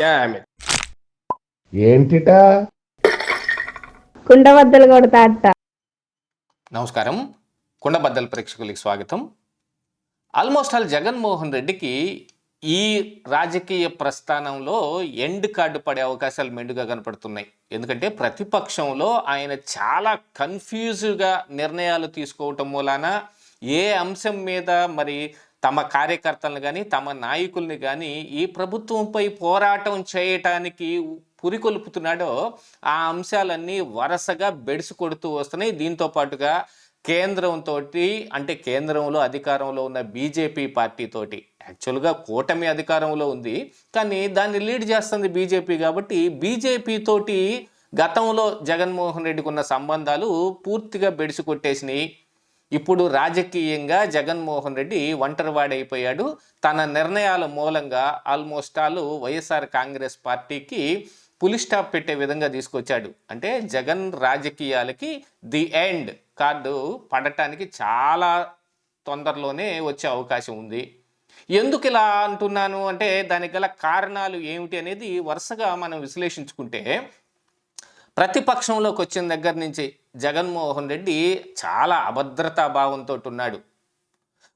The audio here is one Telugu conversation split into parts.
Damn it. ఏంటిటా కుండబద్దలు కొడతా అట్ట. నమస్కారం, కుండబద్దల ప్రేక్షకులకి స్వాగతం. ఆల్మోస్ట్ ఆల్ జగన్మోహన్ రెడ్డికి ఈ రాజకీయ ప్రస్థానంలో ఎండ్ కార్డు పడే అవకాశాలు మెండుగా కనపడుతున్నాయి. ఎందుకంటే ప్రతిపక్షంలో ఆయన చాలా కన్ఫ్యూజ్గా నిర్ణయాలు తీసుకోవటం మూలాన ఏ అంశం మీద మరి తమ కార్యకర్తలను కానీ తమ నాయకుల్ని కానీ ఈ ప్రభుత్వంపై పోరాటం చేయటానికి పురికొల్పుతున్నాడో ఆ అంశాలన్నీ వరుసగా బెడిసి కొడుతూ వస్తున్నాయి. దీంతో పాటుగా కేంద్రంతో, అంటే కేంద్రంలో అధికారంలో ఉన్న బీజేపీ పార్టీతోటి, యాక్చువల్గా కూటమి అధికారంలో ఉంది కానీ దాన్ని లీడ్ చేస్తుంది బీజేపీ కాబట్టి బీజేపీ తోటి గతంలో జగన్మోహన్ రెడ్డికి ఉన్న సంబంధాలు పూర్తిగా బెడిసి కొట్టేసినాయి. ఇప్పుడు రాజకీయంగా జగన్మోహన్ రెడ్డి ఒంటరివాడైపోయాడు. తన నిర్ణయాల మూలంగా ఆల్మోస్ట్ ఆల్ వైఎస్ఆర్ కాంగ్రెస్ పార్టీకి పులి స్టాప్ పెట్టే విధంగా తీసుకొచ్చాడు. అంటే జగన్ రాజకీయాలకి ది ఎండ్ కార్డు పడటానికి చాలా తొందరలోనే వచ్చే అవకాశం ఉంది. ఎందుకు ఇలా అంటున్నాను అంటే దానికి గల కారణాలు ఏమిటి అనేది వరుసగా మనం విశ్లేషించుకుంటే, ప్రతిపక్షంలోకి వచ్చిన దగ్గర నుంచి జగన్మోహన్ రెడ్డి చాలా అభద్రతా భావంతో ఉన్నాడు.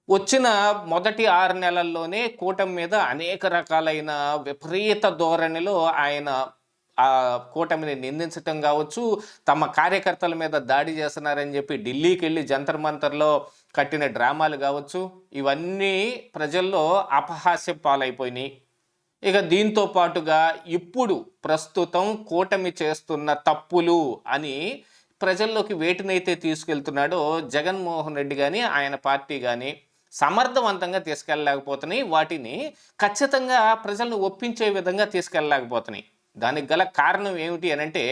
వచ్చిన మొదటి 6 నెలల్లోనే కూటమి మీద అనేక రకాలైన విపరీత ధోరణిలో ఆయన ఆ కూటమిని నిందించటం కావచ్చు, తమ కార్యకర్తల మీద దాడి చేస్తున్నారని చెప్పి ఢిల్లీకి వెళ్ళి జంతర్ మంతర్లో కట్టిన డ్రామాలు కావచ్చు, ఇవన్నీ ప్రజల్లో అపహాస్య పాలైపోయినాయి. ఇక దీంతో పాటుగా ఇప్పుడు ప్రస్తుతం కూటమి చేస్తున్న తప్పులు అని ప్రజల్లోకి వేటినైతే తీసుకెళ్తున్నాడో జగన్మోహన్ రెడ్డి కానీ ఆయన పార్టీ కానీ సమర్థవంతంగా తీసుకెళ్ళలేకపోతున్నాయి. వాటిని ఖచ్చితంగా ప్రజలను ఒప్పించే విధంగా తీసుకెళ్ళలేకపోతున్నాయి. దానికి గల కారణం ఏమిటి అనంటే,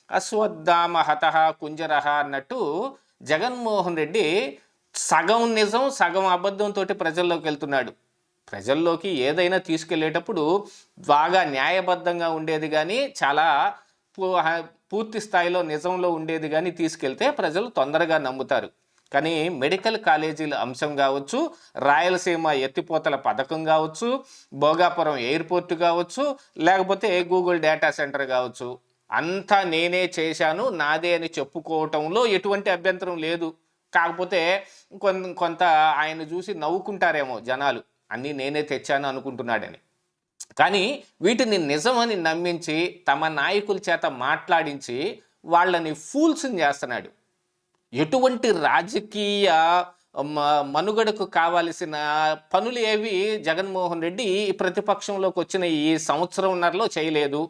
అశ్వత్థామ హతః కుంజరః అన్నట్టు జగన్మోహన్ రెడ్డి సగం నిజం సగం అబద్ధంతో ప్రజల్లోకి వెళ్తున్నాడు. ప్రజల్లోకి ఏదైనా తీసుకెళ్లేటప్పుడు బాగా న్యాయబద్ధంగా ఉండేది కానీ చాలా పూర్తి స్థాయిలో నిజంలో ఉండేది కానీ తీసుకెళ్తే ప్రజలు తొందరగా నమ్ముతారు. కానీ మెడికల్ కాలేజీల అంశం కావచ్చు, రాయలసీమ ఎత్తిపోతల పథకం కావచ్చు, భోగాపురం ఎయిర్పోర్ట్ కావచ్చు, లేకపోతే గూగుల్ డేటా సెంటర్ కావచ్చు, అంతా నేనే చేశాను నాదే అని చెప్పుకోవటంలో ఎటువంటి అభ్యంతరం లేదు. కాకపోతే కొంత ఆయన చూసి నవ్వుకుంటారేమో జనాలు, అన్నీ నేనే తెచ్చాను అనుకుంటున్నాడని. కానీ వీటిని నిజమని నమ్మించి తమ నాయకుల చేత మాట్లాడించి వాళ్ళని ఫూల్స్ని చేస్తున్నాడు. ఎటువంటి రాజకీయ మనుగడకు కావలసిన పనులు ఏవి జగన్మోహన్ రెడ్డి ప్రతిపక్షంలోకి వచ్చిన ఈ సంవత్సరంన్నరలో చేయలేదు.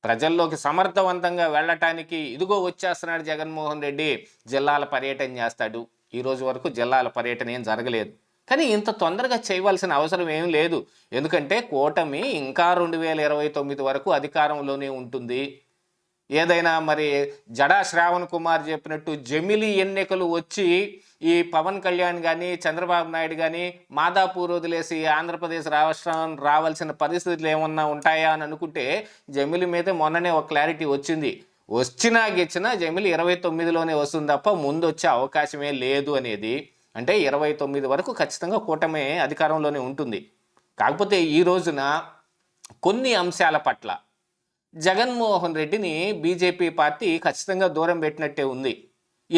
ప్రజల్లోకి సమర్థవంతంగా వెళ్ళటానికి ఇదిగో వచ్చేస్తున్నాడు జగన్మోహన్ రెడ్డి, జిల్లాల పర్యటన చేస్తాడు. ఈరోజు వరకు జిల్లాల పర్యటన ఏం జరగలేదు. కానీ ఇంత తొందరగా చేయవలసిన అవసరం ఏం లేదు. ఎందుకంటే కూటమి ఇంకా 2029 వరకు అధికారంలోనే ఉంటుంది. ఏదైనా మరి జడా శ్రావణ్ కుమార్ చెప్పినట్టు జమిలీ ఎన్నికలు వచ్చి ఈ పవన్ కళ్యాణ్ కానీ చంద్రబాబు నాయుడు కానీ మాదాపూర్ వదిలేసి ఆంధ్రప్రదేశ్ రాష్ట్రం రావాల్సిన పరిస్థితులు ఏమన్నా ఉంటాయా అని అనుకుంటే జమిలీ మీద మొన్ననే ఒక క్లారిటీ వచ్చింది. వచ్చినా గెచ్చినా జమిలీ 29లోనే వస్తుంది తప్ప ముందు వచ్చే అవకాశమే లేదు అనేది. అంటే 29 వరకు ఖచ్చితంగా కూటమి అధికారంలోనే ఉంటుంది. కాకపోతే ఈ రోజున కొన్ని అంశాల పట్ల జగన్మోహన్ రెడ్డిని బీజేపీ పార్టీ ఖచ్చితంగా దూరం పెట్టినట్టే ఉంది.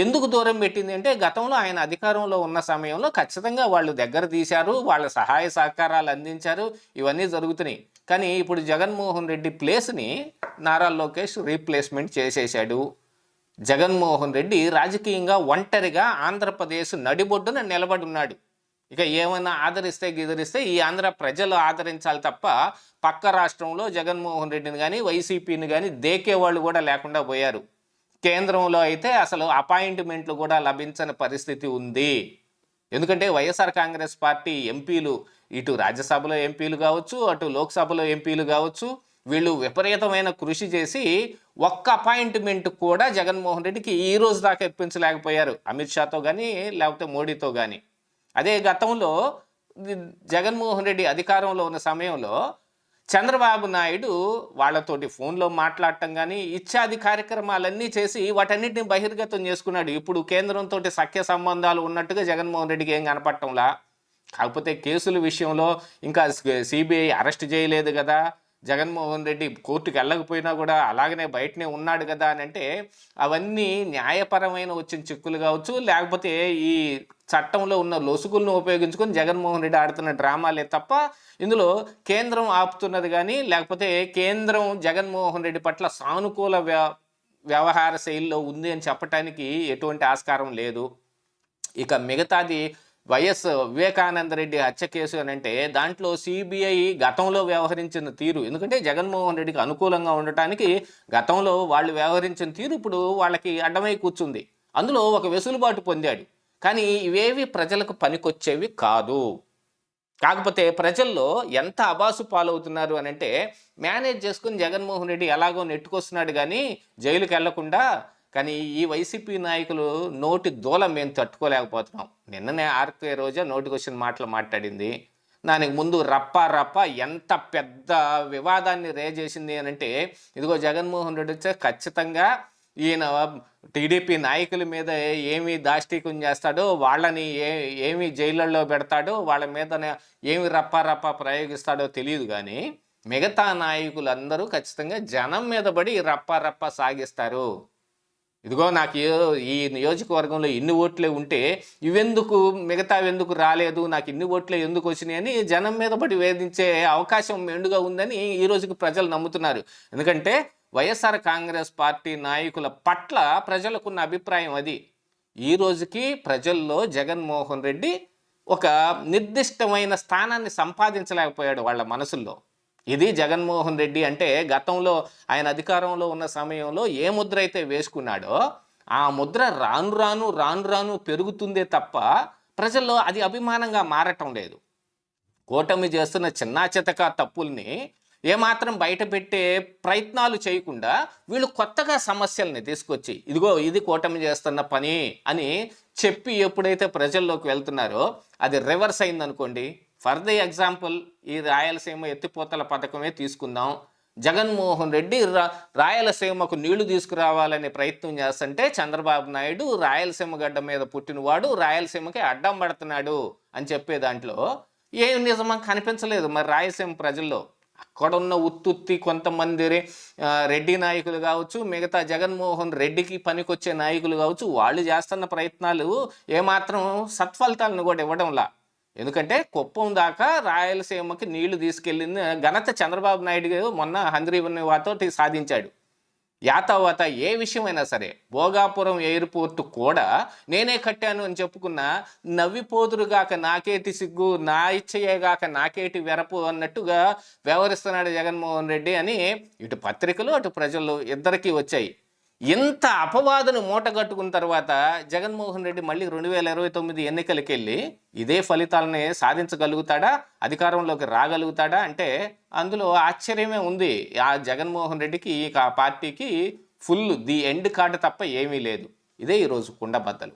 ఎందుకు దూరం పెట్టింది అంటే, గతంలో ఆయన అధికారంలో ఉన్న సమయంలో ఖచ్చితంగా వాళ్ళు దగ్గర తీశారు, వాళ్ళ సహాయ సహకారాలు అందించారు, ఇవన్నీ జరుగుతున్నాయి. కానీ ఇప్పుడు జగన్మోహన్ రెడ్డి ప్లేస్ని నారా లోకేష్ రీప్లేస్మెంట్ చేసేశాడు. జగన్మోహన్ రెడ్డి రాజకీయంగా ఒంటరిగా ఆంధ్రప్రదేశ్ నడిబొడ్డున నిలబడి ఉన్నాడు. ఇక ఏమైనా ఆదరిస్తే గిదరిస్తే ఈ ఆంధ్ర ప్రజలు ఆదరించాలి తప్ప పక్క రాష్ట్రంలో జగన్మోహన్ రెడ్డిని కానీ వైసీపీని కానీ దేకే వాళ్ళు కూడా లేకుండా పోయారు. కేంద్రంలో అయితే అసలు అపాయింట్మెంట్లు కూడా లభించని పరిస్థితి ఉంది. ఎందుకంటే వైఎస్ఆర్ కాంగ్రెస్ పార్టీ ఎంపీలు, ఇటు రాజ్యసభలో ఎంపీలు కావచ్చు, అటు లోక్సభలో ఎంపీలు కావచ్చు, వీళ్ళు విపరీతమైన కృషి చేసి ఒక్క అపాయింట్మెంట్ కూడా జగన్మోహన్ రెడ్డికి ఈ రోజు దాకా ఇప్పించలేకపోయారు, అమిత్ షాతో కానీ లేకపోతే మోడీతో కానీ. అదే గతంలో జగన్మోహన్ రెడ్డి అధికారంలో ఉన్న సమయంలో చంద్రబాబు నాయుడు వాళ్ళతోటి ఫోన్లో మాట్లాడటం కానీ ఇత్యాది కార్యక్రమాలన్నీ చేసి వాటన్నిటిని బహిర్గతం చేసుకున్నాడు. ఇప్పుడు కేంద్రంతో సఖ్య సంబంధాలు ఉన్నట్టుగా జగన్మోహన్ రెడ్డికి ఏం కనపడటంలా. కాకపోతే కేసుల విషయంలో ఇంకా సిబిఐ అరెస్ట్ చేయలేదు కదా, జగన్మోహన్ రెడ్డి కోర్టుకు వెళ్ళకపోయినా కూడా అలాగనే బయటనే ఉన్నాడు కదా అని అంటే అవన్నీ న్యాయపరమైన వచ్చిన చిక్కులు కావచ్చు, లేకపోతే ఈ చట్టంలో ఉన్న లొసుగులను ఉపయోగించుకొని జగన్మోహన్ రెడ్డి ఆడుతున్న డ్రామాలే తప్ప ఇందులో కేంద్రం ఆపుతున్నది కానీ, లేకపోతే కేంద్రం జగన్మోహన్ రెడ్డి పట్ల సానుకూల వ్యవహార శైలిలో ఉంది అని చెప్పటానికి ఎటువంటి ఆస్కారం లేదు. ఇక మిగతాది వైఎస్ వివేకానంద రెడ్డి హత్య కేసు అని అంటే దాంట్లో సిబిఐ గతంలో వ్యవహరించిన తీరు, ఎందుకంటే జగన్మోహన్ రెడ్డికి అనుకూలంగా ఉండటానికి గతంలో వాళ్ళు వ్యవహరించిన తీరు ఇప్పుడు వాళ్ళకి అడ్డమై కూర్చుంది. అందులో ఒక వెసులుబాటు పొందాడు. కానీ ఇవేవి ప్రజలకు పనికొచ్చేవి కాదు. కాకపోతే ప్రజల్లో ఎంత అబాసు పాలవుతున్నారు అని అంటే మేనేజ్ చేసుకుని జగన్మోహన్ రెడ్డి ఎలాగో నెట్టుకొస్తున్నాడు కానీ జైలుకి వెళ్లకుండా. కానీ ఈ వైసీపీ నాయకులు నోటి దూలం మేము తట్టుకోలేకపోతున్నాం. నిన్ననే ఆర్కే రోజా నోటికి వచ్చిన మాటలు మాట్లాడింది. దానికి ముందు రప్ప ఎంత పెద్ద వివాదాన్ని రేజేసింది అని అంటే, ఇదిగో జగన్మోహన్ రెడ్డి వచ్చే ఖచ్చితంగా ఈయన టీడీపీ నాయకుల మీద ఏమి దాష్టీకం చేస్తాడో, వాళ్ళని ఏమి జైళ్ళల్లో పెడతాడో, వాళ్ళ మీద ఏమి రప్ప ప్రయోగిస్తాడో తెలియదు కానీ మిగతా నాయకులందరూ ఖచ్చితంగా జనం మీద పడి రప్ప సాగిస్తారు. ఇదిగో నాకు ఈ నియోజకవర్గంలో ఇన్ని ఓట్లే ఉంటే ఇవెందుకు, మిగతావెందుకు రాలేదు, నాకు ఇన్ని ఓట్లే ఎందుకు వచ్చినాయి అని జనం మీద పడి వేధించే అవకాశం మెండుగా ఉందని ఈ రోజుకి ప్రజలు నమ్ముతున్నారు. ఎందుకంటే వైఎస్ఆర్ కాంగ్రెస్ పార్టీ నాయకుల పట్ల ప్రజలకున్న అభిప్రాయం అది. ఈ రోజుకి ప్రజల్లో జగన్మోహన్ రెడ్డి ఒక నిర్దిష్టమైన స్థానాన్ని సంపాదించలేకపోయాడు వాళ్ళ మనసుల్లో. ఇది జగన్మోహన్ రెడ్డి అంటే గతంలో ఆయన అధికారంలో ఉన్న సమయంలో ఏ ముద్ర అయితే వేసుకున్నాడో ఆ ముద్ర రాను రాను పెరుగుతుందే తప్ప ప్రజల్లో అది అభిమానంగా మారటం లేదు. కూటమి చేస్తున్న చిన్నా చితక తప్పుల్ని ఏమాత్రం బయట పెట్టే ప్రయత్నాలు చేయకుండా వీళ్ళు కొత్తగా సమస్యల్ని తీసుకొచ్చి ఇదిగో ఇది కూటమి చేస్తున్న పని అని చెప్పి ఎప్పుడైతే ప్రజల్లోకి వెళ్తున్నారో అది రివర్స్ అయిందనుకోండి. ఫర్ ది ఎగ్జాంపుల్ ఈ రాయలసీమ ఎత్తిపోతల పథకమే తీసుకుందాం. జగన్మోహన్ రెడ్డి రాయలసీమకు నీళ్లు తీసుకురావాలనే ప్రయత్నం చేస్తుంటే చంద్రబాబు నాయుడు రాయలసీమ గడ్డ మీద పుట్టినవాడు రాయలసీమకి అడ్డం పడుతున్నాడు అని చెప్పే దాంట్లో ఏం నిజమా కనిపించలేదు. మరి రాయలసీమ ప్రజల్లో అక్కడున్న ఉత్తుత్తి కొంతమంది రెడ్డి నాయకులు కావచ్చు, మిగతా జగన్మోహన్ రెడ్డికి పనికొచ్చే నాయకులు కావచ్చు, వాళ్ళు చేస్తున్న ప్రయత్నాలు ఏమాత్రం సత్ఫలితాలను కూడా ఇవ్వడంలా. ఎందుకంటే కుప్పం దాకా రాయలసీమకి నీళ్లు తీసుకెళ్ళింది ఘనత చంద్రబాబు నాయుడు మొన్న హంద్రీవతో సాధించాడు. యాతావాత ఏ విషయమైనా సరే, భోగాపురం ఎయిర్పోర్టు కూడా నేనే కట్టాను అని చెప్పుకున్న నవ్విపోదురుగాక నాకేటి సిగ్గు, నా ఇచ్చయేగాక నాకేటి వెరపు అన్నట్టుగా వ్యవహరిస్తున్నాడు జగన్మోహన్ రెడ్డి అని ఇటు పత్రికలు అటు ప్రజలు ఇద్దరికీ వచ్చాయి. ఇంత అపవాదును మూటగట్టుకున్న తర్వాత జగన్మోహన్ రెడ్డి మళ్ళీ 2029 ఎన్నికలకి వెళ్ళి ఇదే ఫలితాలని సాధించగలుగుతాడా, అధికారంలోకి రాగలుగుతాడా అంటే అందులో ఆశ్చర్యమే ఉంది. ఆ జగన్మోహన్ రెడ్డికి ఆ పార్టీకి ఫుల్ ది ఎండ్ కార్డు తప్ప ఏమీ లేదు. ఇదే ఈరోజు కుండబద్దలు.